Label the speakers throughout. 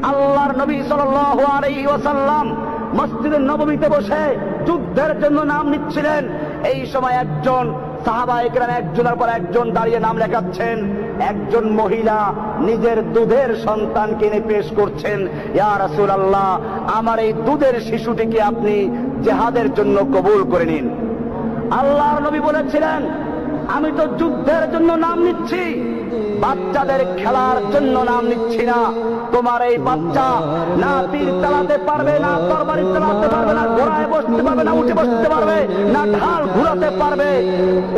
Speaker 1: আল্লাহর নবী সাল্লাল্লাহু আলাইহি ওয়াসাল্লাম মসজিদে নববীতে বসে যুদ্ধের জন্য নাম নিচ্ছিলেন। এই সময় একজন সাহাবায়ে কেরাম একজনের পর একজন দাঁড়িয়ে নাম লেখাচ্ছেন। একজন মহিলা নিজের দুধের সন্তানকে এনে পেশ করছেন, ইয়া রাসূলুল্লাহ, আমার এই দুধের শিশুটিকে আপনি জিহাদের জন্য কবুল করে নিন। আল্লাহর নবী বলেছিলেন, আমি তো যুদ্ধের জন্য নাম নিচ্ছি, বাচ্চাদের খেলার জন্য নাম নিচ্ছি না। তোমার এই বাচ্চা না তীর চালাতে পারবে, না তরবারি চালাতে পারবে, না ঘোড়ায় বসতে পারবে, না উঠে বসতে পারবে, না ঢাল ঘুরাতে পারবে।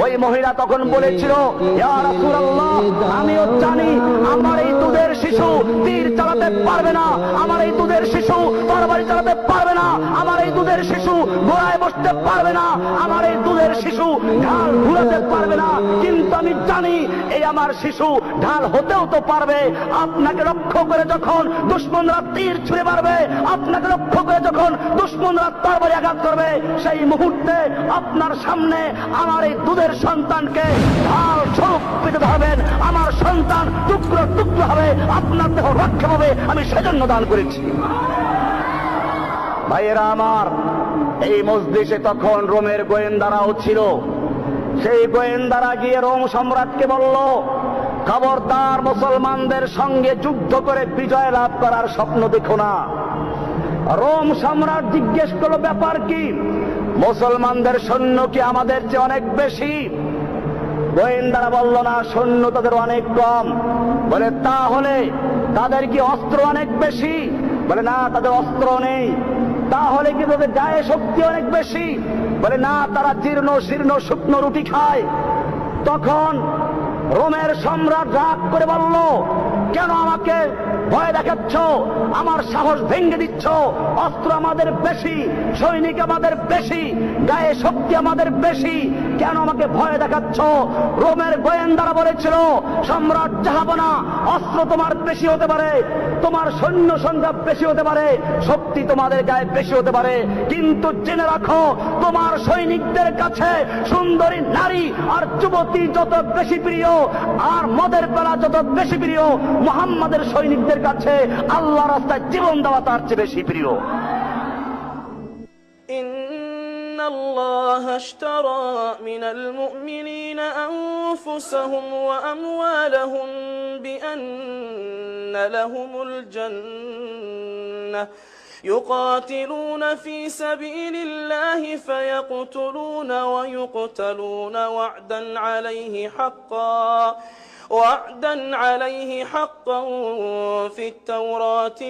Speaker 1: ওই মহিলা তখন বলেছিল, ইয়া রাসূলুল্লাহ, আমিও জানি আমার এই দুধের শিশু তীর চালাতে পারবে না, আমার এই দুধের শিশু তরবারি চালাতে পারবে না, আমার এই দুধের শিশু ঘোড়ায় বসতে পারবে না, আমার এই দুধের শিশু ঢাল ঘুরাতে পারবে না, কিন্তু আমি জানি এই আমার শিশু ঢাল হতেও তো পারবে। আপনাকে লক্ষ্য করে যখন দুশমনরা তীর ছুঁড়ে মারবে, আপনাকে লক্ষ্য করে যখন দুশমনরা তরবারি আঘাত করবে, সেই মুহূর্তে আপনার সামনে আমার এই দুধের সন্তানকে ঢাল স্বরূপ পেতে ধরবেন, আমার সন্তান টুকরো টুকরো হবে, আপনার দেহ রক্ষা হবে, আমি সেজন্য দান করেছি। ভাইয়েরা আমার, এই মজলিসে তখন রোমের গোয়েন্দারাও ছিল। সেই গোয়েন্দারা গিয়ে রোম সম্রাটকে বলল, খবরদার মুসলমানদের সঙ্গে যুদ্ধ করে বিজয় লাভ করার স্বপ্ন দেখো না। রোম সম্রাট জিজ্ঞেস করলো, ব্যাপার কি? মুসলমানদের সৈন্য কি আমাদের চেয়ে অনেক বেশি? গোয়েন্দারা বলল, না, সৈন্য তাদের অনেক কম। বলে, তাহলে তাদের কি অস্ত্র অনেক বেশি? বলে, না, তাদের অস্ত্র নেই। তাহলে কি তাদের গায়ে শক্তি অনেক বেশি? বলে, না, তারা জীর্ণ শীর্ণ শুকনো রুটি খায়। তখন রোমের সম্রাট রাগ করে বলল, কেন আমাকে ভয় দেখাচ্ছ? আমার সাহস ভেঙে দিচ্ছ। অস্ত্র আমাদের বেশি, সৈনিক আমাদের বেশি, গায়ে শক্তি আমাদের বেশি, কেন আমাকে ভয় দেখাচ্ছ? রোমের গোয়েন্দারা বলেছিল, সম্রাট জাহাপনা, অস্ত্র তোমার বেশি হতে পারে, তোমার সৈন্য সংখ্যা বেশি হতে পারে, শক্তি তোমাদের গায়ে বেশি হতে পারে, কিন্তু জেনে রাখো, তোমার সৈনিকদের কাছে সুন্দরী নারী আর যুবতী যত বেশি প্রিয়, আর মদের পেলা যত বেশি প্রিয়, মুহাম্মাদের সৈনিকদের কাছে আল্লাহ রাস্তায় জীবন দেওয়া তার চেয়ে বেশি প্রিয়।
Speaker 2: ইন্নাল্লাহ আশতারা মিনাল মুমিনিনা আনফুসাহুম ওয়া আমওয়ালাহুম বিআন্না লাহুমুল জান্নাহ يقاتلون في سبيل الله فيقتلون ويقتلون وعدا عليه حقا في التوراة